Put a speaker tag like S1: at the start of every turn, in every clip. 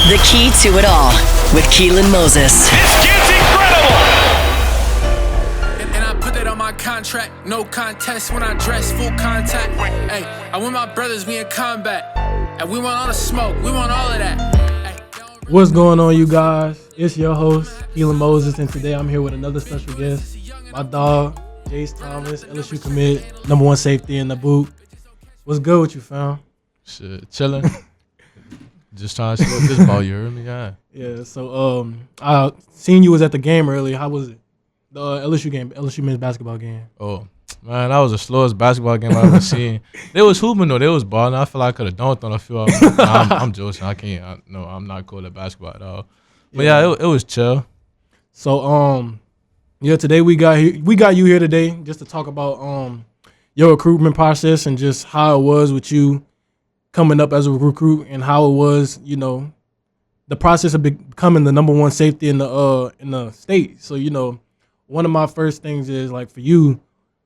S1: The Key to It All with Keylan Moses.
S2: This kid's incredible!
S3: And I put that on my contract. No contest when I dress, full contact. Hey, I want my brothers, we in combat. And we want all the smoke, we want all of that.
S4: What's going on, you guys? It's your host, Keylan Moses, and today I'm here with another special guest, my dog, Jhase Thomas, LSU commit, #1 safety in the boot. What's good with you, fam?
S5: Shit, chilling. Just trying to see what this ball, you heard me?
S4: Yeah, so I seen you was at the game earlier. How was it? The LSU game, LSU men's basketball game.
S5: Oh, man, that was the slowest basketball game I've ever seen. They was hooping, though. They was balling. I feel like I could have dunked on a few of them. I'm joking. I can't. I'm not cool at basketball at all. But, yeah, it was chill.
S4: So, yeah, today we got you here today just to talk about your recruitment process and just how it was with you coming up as a recruit and how it was, you know, the process of becoming the #1 safety in the state. So, you know, one of my first things is, like, for you,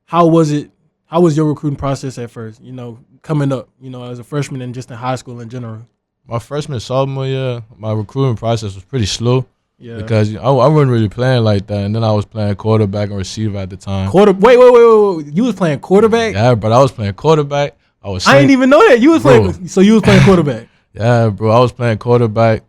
S4: how was your recruiting process at first, you know, coming up, you know, as a freshman and just in high school in general?
S5: My freshman, sophomore year, my recruiting process was pretty slow.
S4: Yeah.
S5: Because I wasn't really playing like that, and then I was playing quarterback and receiver at the time.
S4: Wait. You was playing quarterback?
S5: Yeah, but I was playing quarterback. I didn't
S4: even know that. You was playing. So you was playing quarterback.
S5: Yeah, bro. I was playing quarterback.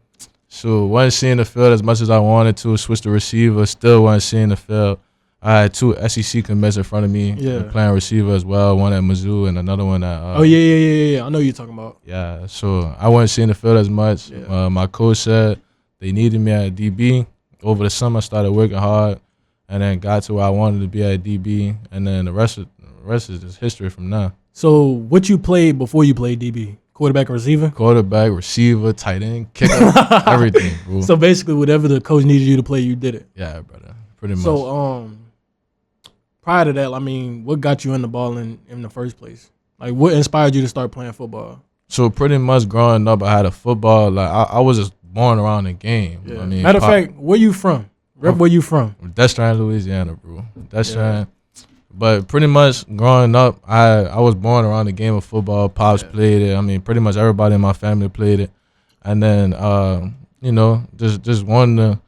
S5: So wasn't seeing the field as much as I wanted to. Switched to receiver. Still wasn't seeing the field. I had 2 SEC commits in front of me.
S4: Yeah.
S5: Playing receiver as well. One at Mizzou and another one at.
S4: Oh yeah. I know you're talking about.
S5: Yeah. So I wasn't seeing the field as much.
S4: Yeah.
S5: My coach said they needed me at DB. Over the summer, I started working hard, and then got to where I wanted to be at DB, and then the rest is just history from now.
S4: So what you played before you played DB? Quarterback or receiver?
S5: Quarterback, receiver, tight end, kicker, everything, bro.
S4: So basically, whatever the coach needed you to play, you did it.
S5: Yeah, brother, pretty much.
S4: So prior to that, I mean, what got you in the ball in the first place? Like, what inspired you to start playing football?
S5: So pretty much growing up, I had a football. Like I was just born around the game.
S4: Yeah.
S5: I mean,
S4: matter of fact, where you from? Where you from?
S5: Destrehan, Louisiana, bro. Destrehan. But pretty much growing up, I was born around the game of football. Pops played it. I mean, pretty much everybody in my family played it. And then, you know, just wanting to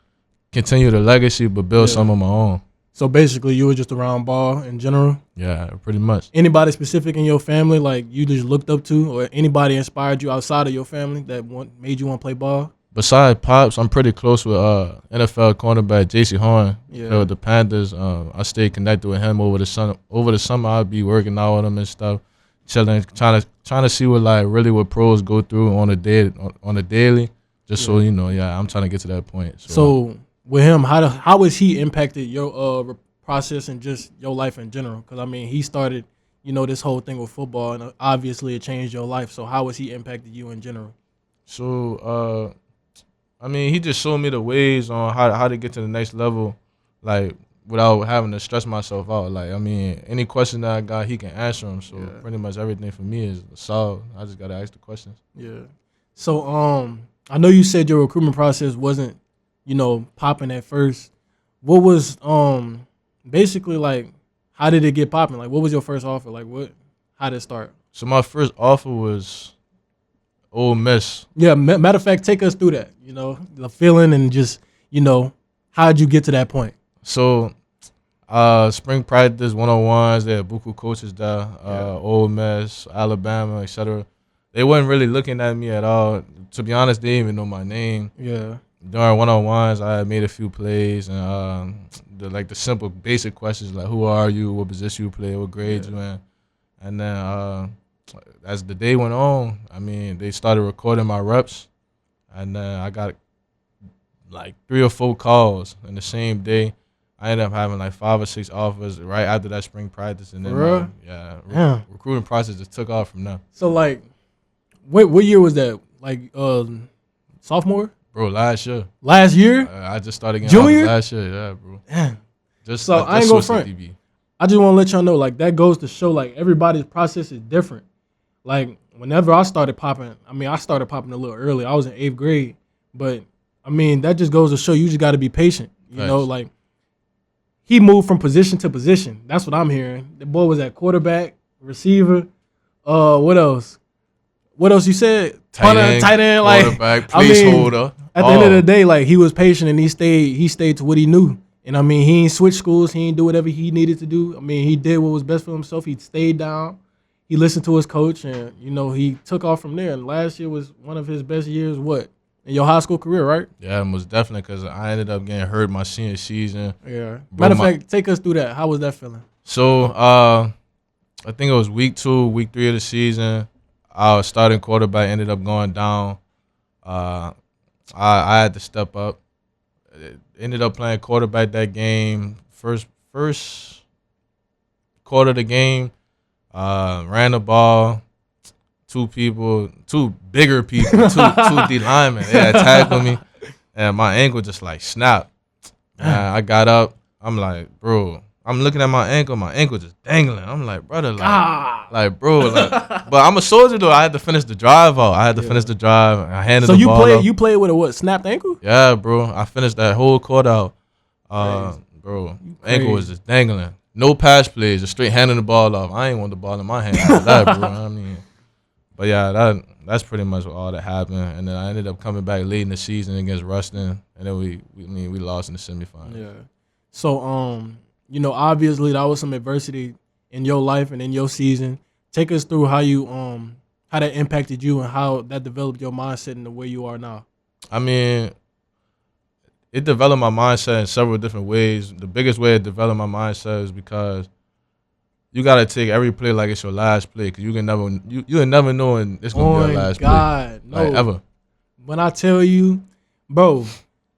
S5: continue the legacy, but build some of my own.
S4: So basically, you were just around ball in general?
S5: Yeah, pretty much.
S4: Anybody specific in your family, like, you just looked up to, or anybody inspired you outside of your family that made you want to play ball?
S5: Besides Pops, I'm pretty close with NFL cornerback Jhase Thomas.
S4: Yeah.
S5: With the Panthers, I stayed connected with him over the summer. Over the summer, I'd be working out with him and stuff, chilling, trying to see what pros go through on a daily, just so you know. Yeah, I'm trying to get to that point.
S4: So with him, how has he impacted your process and just your life in general? Because I mean, he started, you know, this whole thing with football, and obviously it changed your life. So how has he impacted you in general?
S5: So I mean, he just showed me the ways on how to get to the next level, like, without having to stress myself out. Like, I mean, any question that I got, he can answer them. So pretty much everything for me is solved. I just got to ask the questions. Yeah.
S4: So I know you said your recruitment process wasn't, you know, popping at first. What was basically, like, how did it get popping? Like, what was your first offer? Like, how did it start?
S5: So my first offer was Ole Miss.
S4: Yeah, matter of fact, take us through that, you know, the feeling and just, you know, how'd you get to that point?
S5: So, spring practice, 101s, they had buku coaches there, Ole Miss, Alabama, etc. They wasn't really looking at me at all. To be honest, they didn't even know my name. Yeah. During 101s, I had made a few plays, and the simple basic questions like, who are you, what position you play, what grade you in. And then as the day went on, I mean, they started recording my reps, and then I got like 3 or 4 calls in the same day. I ended up having like 5 or 6 offers right after that spring practice, and then recruiting process just took off from there.
S4: So like, what year was that? Like sophomore?
S5: Bro, last year.
S4: Last year?
S5: I just started getting
S4: junior
S5: last year, yeah, bro.
S4: Damn.
S5: Just
S4: so I ain't gonna front. I just want to let y'all know, like, that goes to show, like, everybody's process is different. Like, whenever I started popping, I started popping a little early. I was in 8th grade. But, I mean, that just goes to show you just got to be patient. You know, like, he moved from position to position. That's what I'm hearing. The boy was at quarterback, receiver. What else? what else you said?
S5: Tight end,
S4: like
S5: quarterback, placeholder.
S4: At the end of the day, like he was patient and he stayed to what he knew. And I mean, he ain't switched schools. He ain't do whatever he needed to do. I mean, he did what was best for himself. He stayed down. He listened to his coach, and he took off from there. And last year was one of his best years. What in your high school career, right?
S5: Yeah, most definitely. Because I ended up getting hurt my senior season.
S4: Yeah. Matter of fact, take us through that. How was that feeling?
S5: So I think it was week 2, week 3 of the season. Our starting quarterback ended up going down. I had to step up. Ended up playing quarterback that game. First quarter of the game, ran the ball. Two bigger people, two D linemen. They had tackled me, and my ankle just like snapped. I got up. I'm like, bro. I'm looking at my ankle just dangling. I'm like, brother, bro, but I'm a soldier though. I had to finish the drive out. I handed the ball up.
S4: You played with a what? Snapped ankle?
S5: Yeah, bro. I finished that whole quarter out. Bro, ankle was just dangling. No pass plays, just straight handing the ball off. I ain't want the ball in my hand like that, bro. I mean, but yeah, that's pretty much all that happened. And then I ended up coming back late in the season against Ruston, and then we lost in the semifinals.
S4: Yeah. So obviously that was some adversity in your life and in your season. Take us through how that impacted you and how that developed your mindset into where you are now.
S5: I mean, it developed my mindset in several different ways. The biggest way it developed my mindset is because you gotta take every play like it's your last play, because you'll never know when it's gonna be your last play. No. Like, ever.
S4: When I tell you, bro,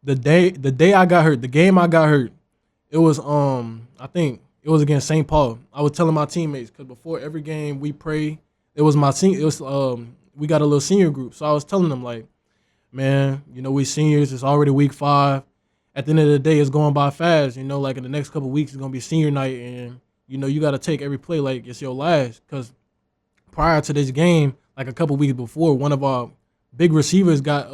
S4: the day I got hurt, the game I got hurt, it was I think it was against St. Paul. I was telling my teammates, because before every game we pray. It was we got a little senior group, so I was telling them like, man, we seniors. It's already week 5. At the end of the day, it's going by fast. Like in the next couple of weeks, it's gonna be senior night, and you got to take every play like it's your last. Because prior to this game, like a couple weeks before, one of our big receivers got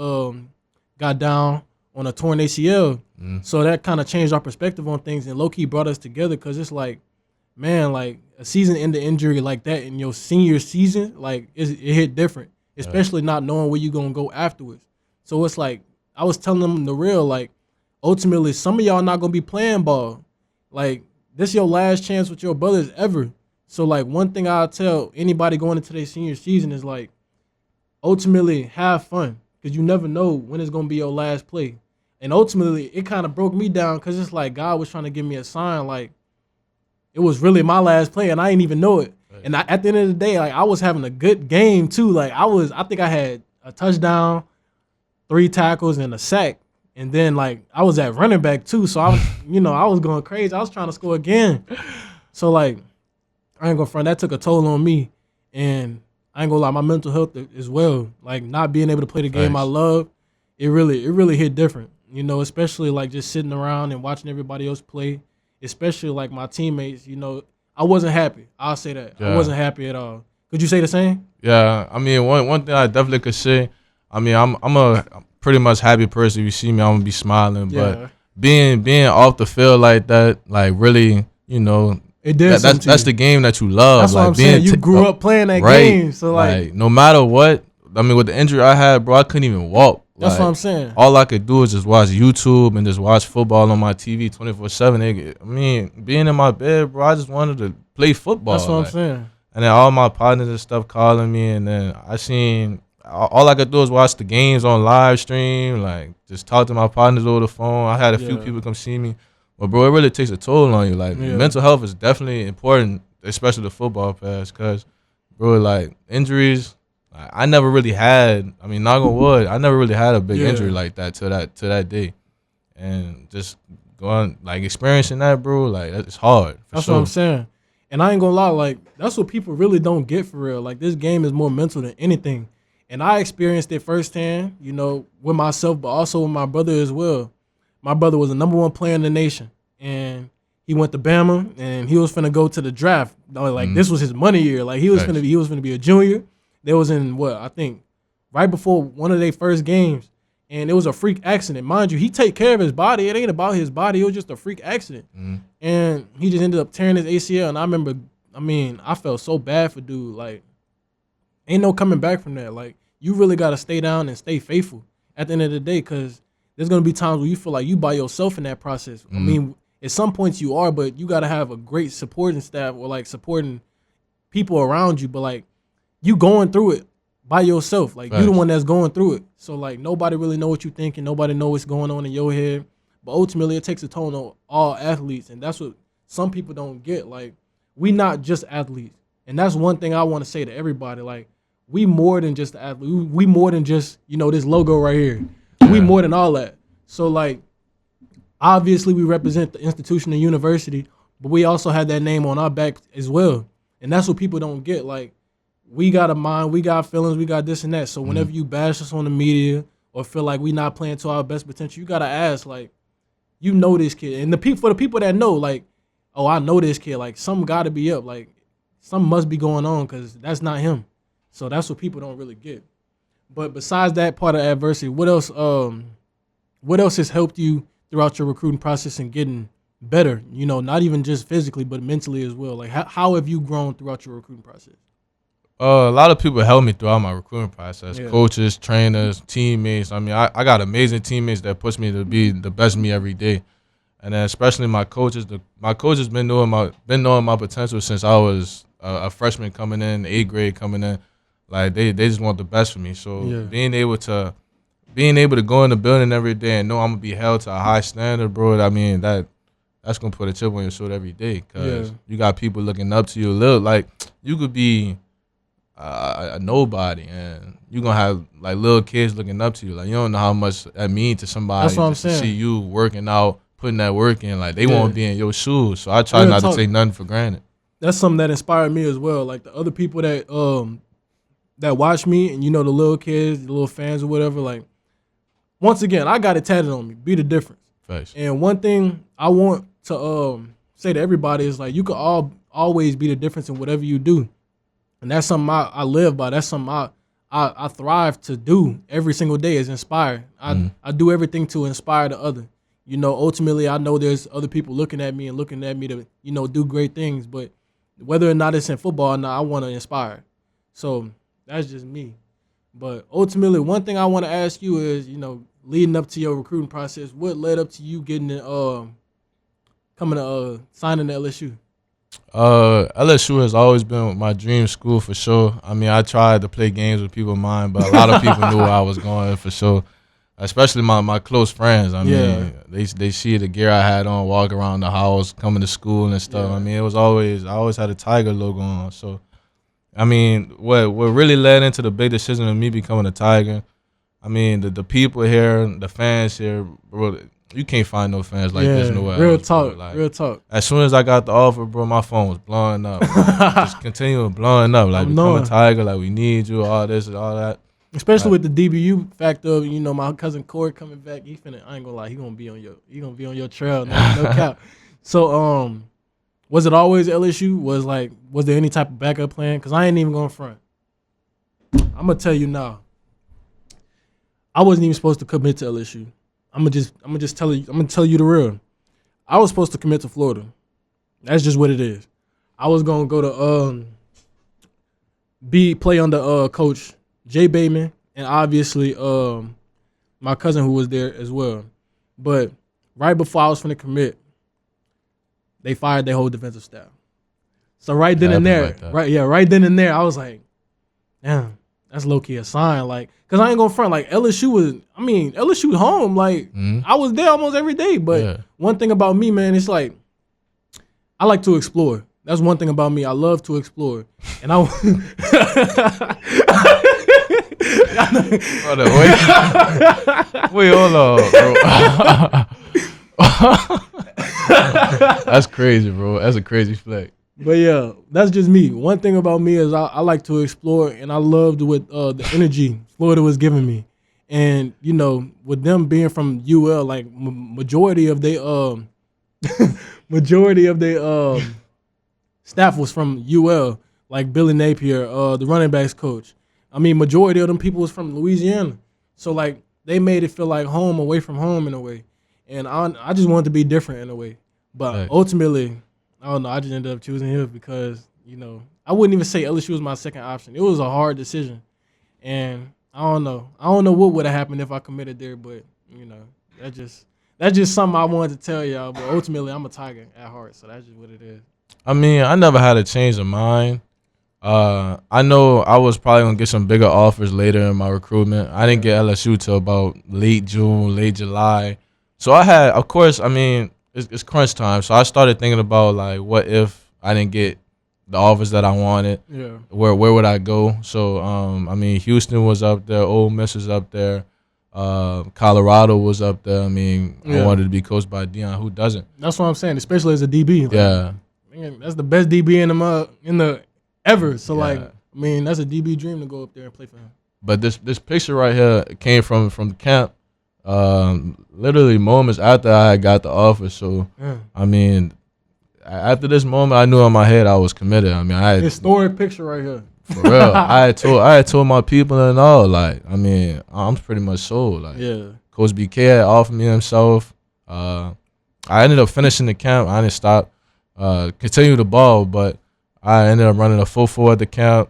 S4: down on a torn ACL. So that kind of changed our perspective on things, and low-key brought us together, because it's like, man, like a season-ending injury like that in your senior season, like it hit different, especially not knowing where you're going to go afterwards. So it's like, I was telling them the real, like, ultimately, some of y'all not going to be playing ball. Like, this your last chance with your brothers ever. So, like, one thing I'll tell anybody going into their senior season is, like, ultimately have fun, because you never know when it's going to be your last play. And ultimately, it kind of broke me down, because it's like God was trying to give me a sign, like, it was really my last play, and I didn't even know it. Right. And at the end of the day, like, I was having a good game, too. Like, I think I had a touchdown, 3 tackles, and a sack. And then, like, I was at running back, too. So, I was going crazy. I was trying to score again. So, like, I ain't going to front. That took a toll on me. And I ain't going to lie, my mental health as well. Like, not being able to play the game I love, it really hit different. Especially, like, just sitting around and watching everybody else play. Especially, like, my teammates, I wasn't happy. I'll say that. Yeah. I wasn't happy at all. Could you say the same?
S5: Yeah. I mean, one thing I definitely could say, I mean, I'm a pretty much happy person. If you see me, I'm gonna be smiling. Yeah. But being off the field like that, like, really,
S4: it did.
S5: That's the game that you love.
S4: That's
S5: like,
S4: what I'm saying. You grew up playing that game, so like,
S5: no matter what. I mean, with the injury I had, bro, I couldn't even walk.
S4: That's what I'm saying.
S5: All I could do is just watch YouTube and just watch football on my TV 24/7. I mean, being in my bed, bro, I just wanted to play football.
S4: That's what I'm saying.
S5: And then all my partners and stuff calling me, and then I seen all I could do is watch the games on live stream, like just talk to my partners over the phone. I had a few people come see me, but bro, it really takes a toll on you. Like, mental health is definitely important, especially the football pass, because bro, like, injuries. I never really had. I mean, knock on wood, I never really had a big injury like that to that day, and just going, like, experiencing that, bro. Like, it's hard.
S4: That's what I'm saying. And I ain't gonna lie, like, that's what people really don't get for real. Like, this game is more mental than anything. And I experienced it firsthand, with myself, but also with my brother as well. My brother was the #1 player in the nation, and he went to Bama, and he was finna go to the draft. Like, this was his money year. Like, he was finna be a junior. They was in I think right before one of their first games, and it was a freak accident. Mind you, he take care of his body. It ain't about his body. It was just a freak accident. And he just ended up tearing his ACL. And I remember, I felt so bad for dude. Like, ain't no coming back from that. Like, you really got to stay down and stay faithful at the end of the day, because there's going to be times where you feel like you by yourself in that process. I mean, at some points you are, but you got to have a great supporting staff or, like, supporting people around you. But, like, you going through it by yourself. Like, you the one that's going through it. So, like, nobody really know what you thinking. Nobody know what's going on in your head. But ultimately, it takes a toll on all athletes, and that's what some people don't get. Like, we not just athletes. And that's one thing I want to say to everybody. Like, we more than just the athlete. We more than just, this logo right here. We more than all that. So, like, obviously we represent the institution and university, but we also have that name on our back as well. And that's what people don't get. Like, we got a mind, we got feelings, we got this and that. So whenever you bash us on the media or feel like we not playing to our best potential, you got to ask, like, you know this kid. And for the people that know, like, oh, I know this kid, like, something got to be up. Like, something must be going on, because that's not him. So that's what people don't really get. But besides that part of adversity, what else has helped you throughout your recruiting process and getting better? Not even just physically, but mentally as well. Like, how have you grown throughout your recruiting process?
S5: A lot of people helped me throughout my recruiting process. Yeah. Coaches, trainers, teammates. I mean, I got amazing teammates that push me to be the best me every day. And then especially my coaches. My coaches been knowing my potential since I was a freshman coming in, 8th grade coming in. Like, they just want the best for me. So being able to go in the building every day and know I'm gonna be held to a high standard, bro. I mean, that's gonna put a chip on your shoulder every day, because you got people looking up to you. Like, you could be a nobody, and you gonna have, like, little kids looking up to you. Like, you don't know how much that means to somebody.
S4: That's what I'm saying.
S5: To see you working out, putting that work in. Like, they won't be in your shoes. So I try not to take nothing for granted.
S4: That's something that inspired me as well. Like, the other people that watch me, and the little kids, the little fans or whatever, like, once again, I got it tatted on me. Be the difference.
S5: Thanks.
S4: And one thing I want to say to everybody is, like, you can always be the difference in whatever you do. And that's something I live by. That's something I thrive to do every single day, is inspire. I do everything to inspire the other. Ultimately, I know there's other people looking at me to, do great things. But whether or not it's in football or not, I want to inspire. So that's just me. But ultimately, one thing I want to ask you is, leading up to your recruiting process, what led up to you getting signing to LSU?
S5: LSU has always been my dream school for sure. I mean, I tried to play games with people in mind, but a lot of people knew where I was going for sure. Especially my close friends. I mean, they see the gear I had on, walk around the house, coming to school and stuff. Yeah. I mean, I always had a Tiger logo on. So, I mean, what really led into the big decision of me becoming a Tiger, I mean, the people here, the fans here, bro, you can't find no fans like this nowhere
S4: real
S5: else.
S4: Talk,
S5: like,
S4: real talk.
S5: As soon as I got the offer, bro, my phone was blowing up. Just continuing blowing up. Like, become a Tiger, like, we need you, all this and all that.
S4: Especially with the DBU factor of, my cousin Corey coming back, I ain't gonna lie, he gonna be on your trail, no cap. So, was it always LSU? Was there any type of backup plan? Because I ain't even going front. I'm gonna tell you now. I wasn't even supposed to commit to LSU. I'm gonna tell you the real. I was supposed to commit to Florida. That's just what it is. I was gonna go to play under Coach Jay Bateman, and obviously my cousin who was there as well. But right before I was finna commit, they fired their whole defensive staff. So right then and there, right then and there, I was like, damn, that's low key a sign. Like, cause I ain't gonna front. Like, LSU was home. Like, I was there almost every day. But one thing about me, man, it's like I like to explore. That's one thing about me. I love to explore, and
S5: wait, hold on, bro. That's crazy, bro. That's a crazy flag.
S4: But yeah, that's just me. One thing about me is I like to explore, and I loved what the energy Florida was giving me. And with them being from UL, like majority of their staff was from UL, like Billy Napier, the running backs coach. I mean, majority of them people was from Louisiana. So like they made it feel like home away from home in a way. And I just wanted to be different in a way. But ultimately, I don't know, I just ended up choosing him because, I wouldn't even say LSU was my second option. It was a hard decision, and I don't know. I don't know what would have happened if I committed there, but that's just something I wanted to tell y'all. But ultimately, I'm a Tiger at heart, so that's just what it is.
S5: I mean, I never had a change of mind. I know I was probably gonna get some bigger offers later in my recruitment. I didn't get LSU till about late June, late July. So I had, of course, I mean, it's crunch time. So I started thinking about like, what if I didn't get the offers that I wanted?
S4: Yeah.
S5: Where would I go? So I mean, Houston was up there, Ole Miss was up there, Colorado was up there. I mean, I wanted to be coached by Deion. Who doesn't?
S4: That's what I'm saying, especially as a DB. Like,
S5: Yeah.
S4: man, that's the best DB in the ever. So like, I mean, that's a DB dream to go up there and play for him.
S5: But this picture right here came from the camp, literally moments after I had got the offer. So I mean, after this moment, I knew in my head I was committed. I mean, I had
S4: historic picture right here.
S5: For real, I had told my people and all. Like, I mean, I'm pretty much sold. Like, Coach BK had offered me himself. I ended up finishing the camp. I didn't stop, continue the ball, but I ended up running a 4.4 at the camp.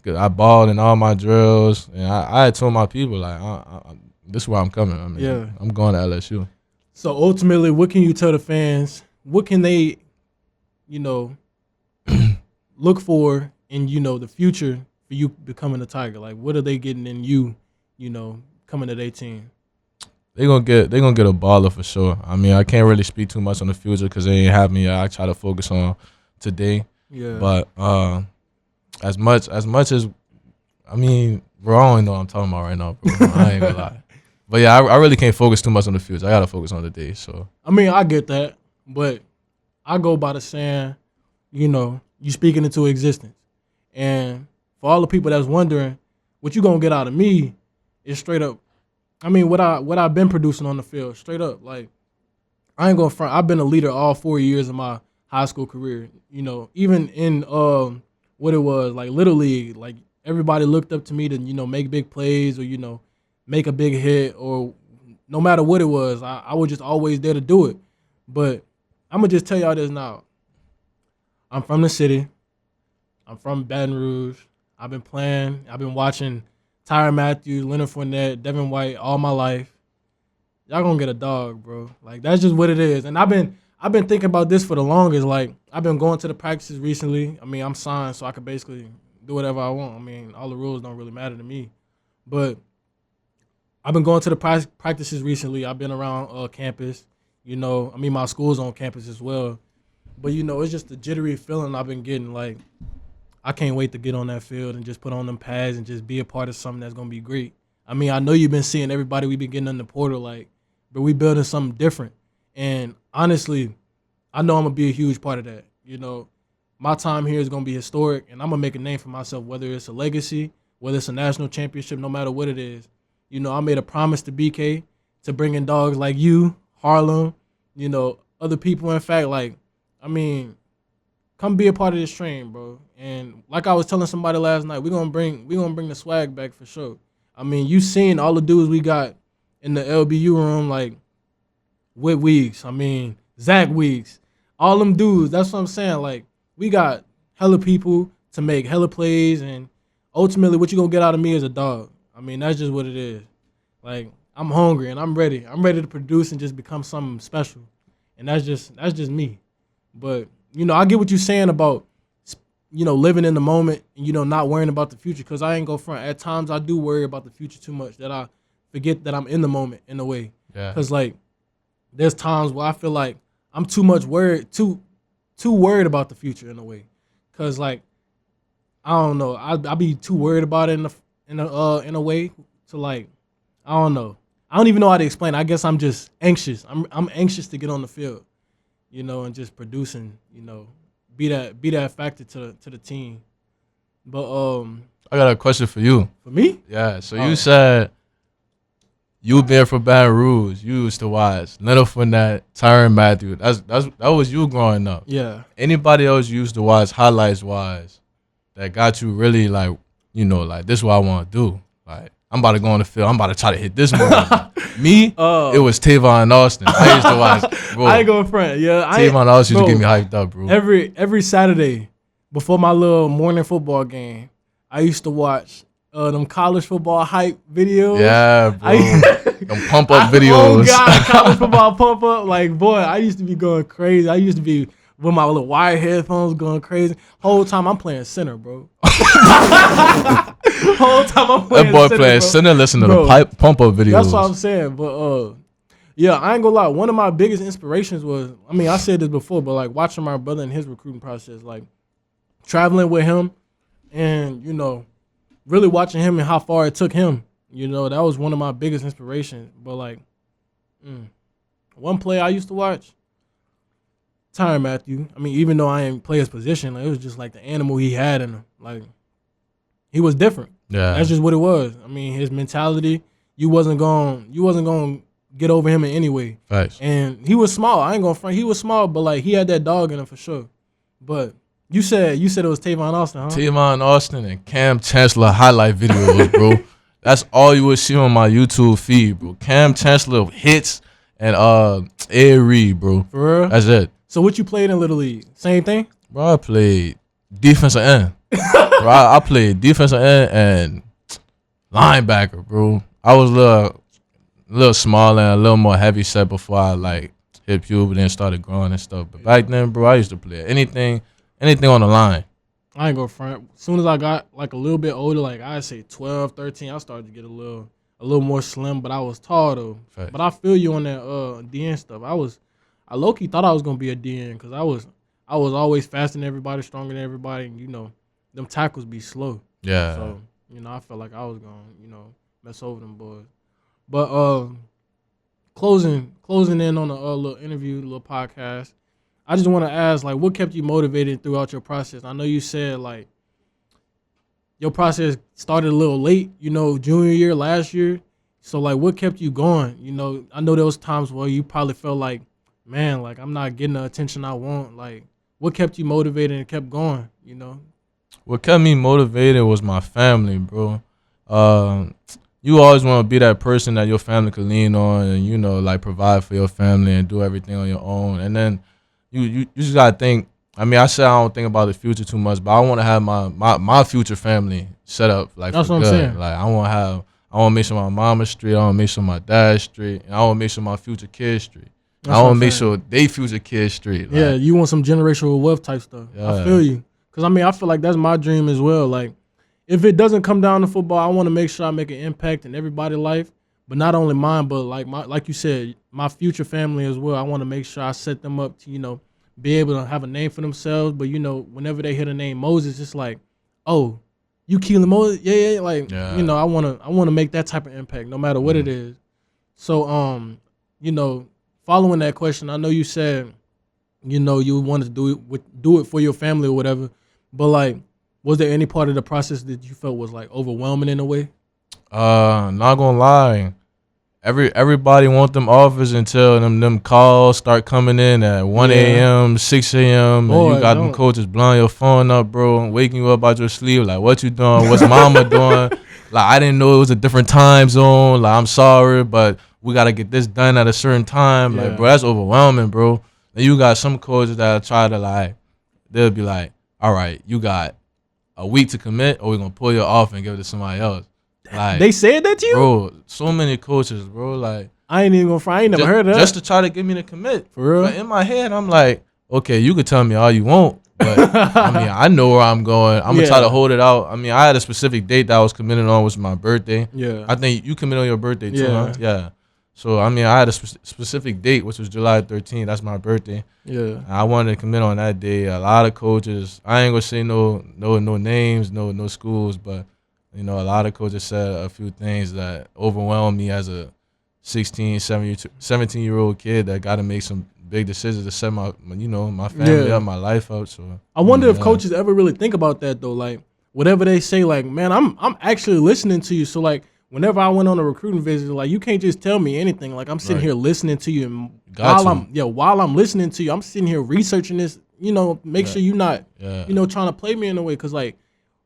S5: I balled in all my drills, and I had told my people like, this is where I'm coming. I mean, I'm going to LSU.
S4: So ultimately, what can you tell the fans? What can they, look for in the future for you becoming a Tiger? Like, what are they getting in you, coming to their team?
S5: They gonna get a baller for sure. I mean, I can't really speak too much on the future because they ain't have me yet. I try to focus on today. Yeah. But as much as I mean, bro, I don't even know what I'm talking about right now, bro. I ain't gonna lie. But yeah, I really can't focus too much on the future. I gotta focus on the day. So
S4: I mean, I get that, but I go by the saying, you speaking into existence. And for all the people that's wondering, what you gonna get out of me is straight up. I mean, what I've been producing on the field, straight up. Like, I ain't gonna front. I've been a leader all 4 years of my high school career. Even in what it was like Little League, like everybody looked up to me to make big plays or make a big hit, or no matter what it was, I was just always there to do it. But I'm gonna just tell y'all this now. I'm from the city. I'm from Baton Rouge. I've been watching Tyrann Mathieu, Leonard Fournette, Devin White all my life. Y'all gonna get a dog, bro. Like, that's just what it is. And I've been thinking about this for the longest. Like, I've been going to the practices recently. I mean, I'm signed, so I can basically do whatever I want. I mean, all the rules don't really matter to me. But I've been going to the practices recently. I've been around campus. My school's on campus as well. But, it's just the jittery feeling I've been getting. Like, I can't wait to get on that field and just put on them pads and just be a part of something that's going to be great. I mean, I know you've been seeing everybody we've been getting in the portal, like, but we building something different. And honestly, I know I'm going to be a huge part of that. My time here is going to be historic, and I'm going to make a name for myself, whether it's a legacy, whether it's a national championship, no matter what it is. I made a promise to BK to bring in dogs like you, Harlem, other people. In fact, like, I mean, come be a part of this train, bro. And like I was telling somebody last night, we're gonna bring the swag back for sure. I mean, you seen all the dudes we got in the LBU room, like Whit Weeks, Zach Weeks, all them dudes. That's what I'm saying. Like, we got hella people to make hella plays, and ultimately what you gonna get out of me is a dog. I mean, that's just what it is. Like, I'm hungry and I'm ready. I'm ready to produce and just become something special. And that's just me. But, I get what you're saying about, living in the moment and, not worrying about the future, because I ain't go front. At times I do worry about the future too much that I forget that I'm in the moment in a way. Yeah. Because, like, there's times where I feel like I'm too worried about the future in a way. Because, like, I don't know. I be too worried about it in a way to, like, I don't know. I don't even know how to explain it. I guess I'm just anxious. I'm anxious to get on the field, and just producing, be that factor to the team. But
S5: I got a question for you.
S4: For me?
S5: Yeah. So you said you been from Baton Rouge. You used to watch Leonard Fournette, Tyrann Mathieu. That was you growing up.
S4: Yeah.
S5: Anybody else you used to watch highlights wise that got you really like, like, this is what I want to do. Like, I'm about to go on the field. I'm about to try to hit this move. Me, it was Tavon Austin. I used to watch. Bro,
S4: I ain't going front. Yeah,
S5: Tavon Austin used to get me hyped up, bro.
S4: Every Saturday, before my little morning football game, I used to watch them college football hype videos.
S5: Yeah, bro. Them pump up videos.
S4: Oh God, college football pump up. Like, boy, I used to be going crazy. I used to be with my little wire headphones going crazy. Whole time I'm playing center, bro. Whole time I'm playing
S5: That boy
S4: center,
S5: playing
S4: bro.
S5: center, listening to
S4: Bro,
S5: the pump up videos.
S4: That's what I'm saying. But yeah, I ain't gonna lie. One of my biggest inspirations was, I mean, I said this before, but like watching my brother in his recruiting process, like traveling with him, and really watching him and how far it took him. That was one of my biggest inspirations. But like, one play I used to watch, Tyrann Mathieu. I mean, even though I didn't play his position, like, it was just like the animal he had in him. Like, he was different.
S5: Yeah,
S4: That's just what it was. I mean, his mentality, you wasn't going get over him in any way.
S5: facts.
S4: And he was small. I ain't gonna front. He was small, but like he had that dog in him for sure. But you said it was Tavon Austin, huh?
S5: Tavon Austin and Cam Chancellor highlight videos, bro. That's all you would see on my YouTube feed, bro. Cam Chancellor hits and Ed Reed, bro.
S4: For real?
S5: That's it.
S4: So what you played in Little League? Same thing?
S5: Bro, I played defensive end. Bro, I played defensive end and linebacker, bro. I was a little smaller and a little more heavy set before I like hit puberty and started growing and stuff. But back then, bro, I used to play anything on the line.
S4: I ain't gonna front. As soon as I got like a little bit older, like I'd say 12, 13, I started to get a little more slim, but I was tall though.
S5: Fact.
S4: But I feel you on that DN stuff. I low-key thought I was gonna be a DN because I was always faster than everybody, stronger than everybody, and them tackles be slow.
S5: Yeah.
S4: So, I felt like I was gonna, mess over them boys. But closing in on a little interview, little podcast, I just want to ask, like, what kept you motivated throughout your process? I know you said, like, your process started a little late, junior year, last year. So, like, what kept you going? I know there was times where you probably felt like, man, like, I'm not getting the attention I want. Like, what kept you motivated and kept going,
S5: What kept me motivated was my family, bro. You always want to be that person that your family could lean on and, like provide for your family and do everything on your own. And then you just got to think, I mean, I said I don't think about the future too much, but I want to have my future family set up like
S4: that's
S5: for
S4: what
S5: good.
S4: I'm saying.
S5: Like I want to make sure my mama's straight, I want to make sure my dad's straight, and I want to make sure my future kids straight.
S4: That's
S5: I
S4: what
S5: want
S4: I'm
S5: to make
S4: saying.
S5: sure they future kids straight. Like,
S4: Yeah, you want some generational wealth type stuff. I
S5: Yeah.
S4: feel you. Because, I mean, I feel like that's my dream as well. Like, if it doesn't come down to football, I want to make sure I make an impact in everybody's life. But not only mine, but like you said, my future family as well. I want to make sure I set them up to, be able to have a name for themselves. But, whenever they hear the name Moses, it's like, oh, you Keylan Moses? Yeah. Like,
S5: Yeah.
S4: I want to make that type of impact no matter what it is. So, following that question, I know you said, you wanted to do it for your family or whatever. But, like, was there any part of the process that you felt was, like, overwhelming in a way?
S5: Not gonna lie. Everybody want them offers until them calls start coming in at 1 a.m., 6 a.m.
S4: Boy,
S5: and you got them coaches blowing your phone up, bro, and waking you up out your sleep. Like, what you doing? What's mama doing? Like, I didn't know it was a different time zone. Like, I'm sorry, but we got to get this done at a certain time.
S4: Yeah.
S5: Like, bro, that's overwhelming, bro. And you got some coaches that try to, like, they'll be like, all right, you got a week to commit or we're going to pull you off and give it to somebody else. Like,
S4: They said that to you?
S5: bro, so many coaches, bro. Like,
S4: I ain't even gonna front. I ain't never heard of that.
S5: just to try to get me to commit.
S4: For real?
S5: But in my head, I'm like, okay, you could tell me all you want, but I mean, I know where I'm going. I'm gonna try to hold it out. I mean, I had a specific date that I was committed on, was my birthday.
S4: Yeah.
S5: I think you committed on your birthday too,
S4: Yeah.
S5: huh? Yeah. So I mean, I had a specific date, which was July 13th. That's my birthday.
S4: Yeah.
S5: I wanted to commit on that day. A lot of coaches. I ain't gonna say no names, no schools, but. A lot of coaches said a few things that overwhelmed me as a 16, 17-year-old kid that got to make some big decisions to set my family up, my life up. So
S4: I wonder if coaches ever really think about that though. Like, whatever they say, like, man, I'm actually listening to you. So like, whenever I went on a recruiting visit, like, you can't just tell me anything. Like, I'm sitting here listening to you, and while I'm listening to you, I'm sitting here researching this. Make sure you're not, trying to play me in a way. Because like,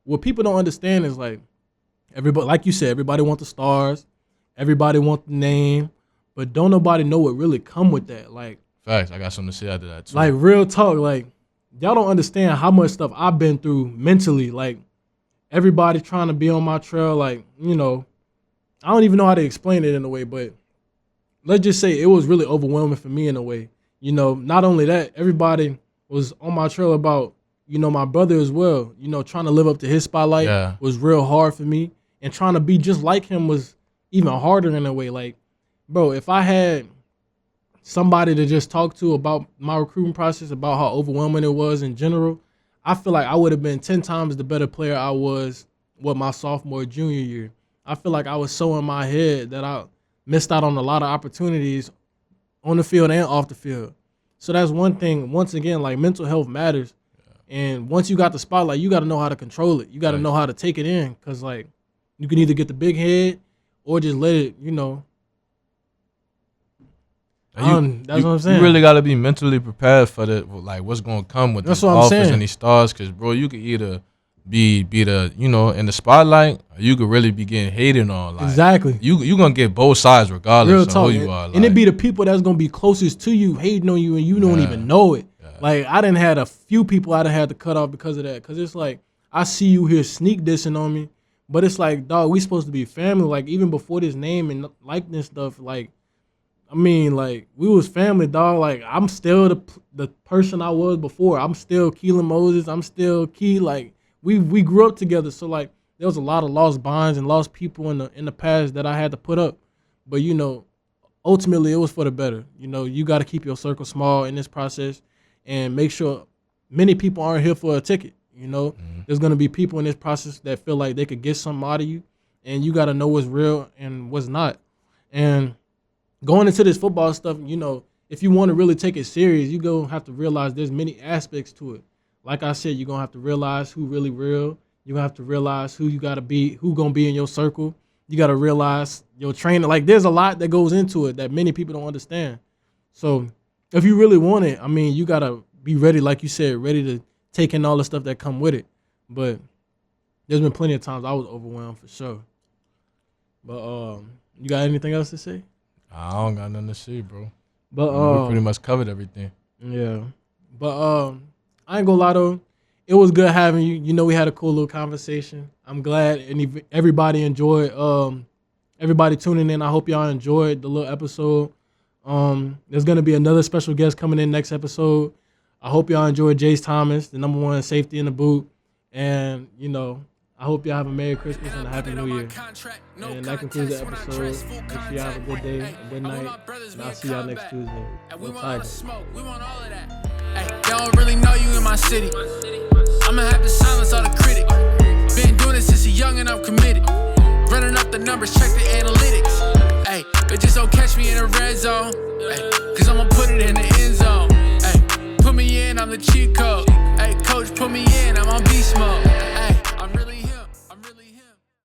S4: what people don't understand is like. Everybody, like you said, everybody want the stars, everybody want the name, but don't nobody know what really come with that. Like,
S5: facts, I got something to say after that too.
S4: Like, real talk, like, y'all don't understand how much stuff I've been through mentally. Like, everybody trying to be on my trail. Like, you know, I don't even know how to explain it in a way, but let's just say it was really overwhelming for me in a way. You know, not only that, everybody was on my trail about, you know, my brother as well. You know, trying to live up to his spotlight was real hard for me. And trying to be just like him was even harder in a way. Like, bro, if I had somebody to just talk to about my recruiting process, about how overwhelming it was in general, I feel like I would have been 10 times the better player I was with my sophomore, junior year. I feel like I was so in my head that I missed out on a lot of opportunities on the field and off the field. So that's one thing. Once again, like, mental health matters. And once you got the spotlight, you got to know how to control it. You got to know how to take it in, because, like, you can either get the big head or just let it, you know. That's what I'm saying.
S5: You really got to be mentally prepared for like, what's going to come with these offers and these stars, because, bro, you could either be the, you know, in the spotlight, or you could really be getting hated on. Like,
S4: exactly.
S5: You going to get both sides regardless of who you are.
S4: And it be the people that's going to be closest to you hating on you, and you don't even know it. Like, I done had a few people I done had to cut off because of that. Because it's like, I see you here sneak dissing on me, but it's like, dog, we supposed to be family. Like, even before this name and likeness stuff, like, I mean, like, we was family, dog. Like, I'm still the person I was before. I'm still Keylan Moses. I'm still Key. Like, we grew up together. So, like, there was a lot of lost bonds and lost people in the past that I had to put up. But, you know, ultimately it was for the better. You know, you got to keep your circle small in this process. And make sure many people aren't here for a ticket. You know, there's going to be people in this process that feel like they could get something out of you, and you got to know what's real and what's not. And going into this football stuff, you know, if you want to really take it serious, you're going to have to realize there's many aspects to it. Like I said, you're going to have to realize who really real. You're going to have to realize who you got to be, who going to be in your circle. You got to realize your training. Like, there's a lot that goes into it that many people don't understand. So if you really want it, I mean, you got to be ready, like you said, ready to take in all the stuff that come with it. But there's been plenty of times I was overwhelmed for sure. But you got anything else to say?
S5: I don't got nothing to say, bro.
S4: But
S5: we pretty much covered everything.
S4: Yeah. But I ain't gonna lie though, it was good having you. You know, we had a cool little conversation. I'm glad everybody enjoyed. Everybody tuning in. I hope y'all enjoyed the little episode. There's gonna be another special guest coming in next episode. I hope y'all enjoyed Jhase Thomas, the #1 safety in the boot. And, you know, I hope y'all have a Merry Christmas and a Happy New Year. And that concludes the episode. Make sure y'all have a good day, a good night, and I'll see y'all next Tuesday.
S3: We want all the smoke, we want all of that. Hey, they don't really know you in my city. I'ma have to silence all the critics. Been doing it since a young and I'm committed. Running up the numbers, check the analytics. Hey, but just don't catch me in the red zone. Hey, cause I'ma put it in the end zone. Hey, put me in, I'm the cheat code. Hey, coach, put me in, I'm on beast mode.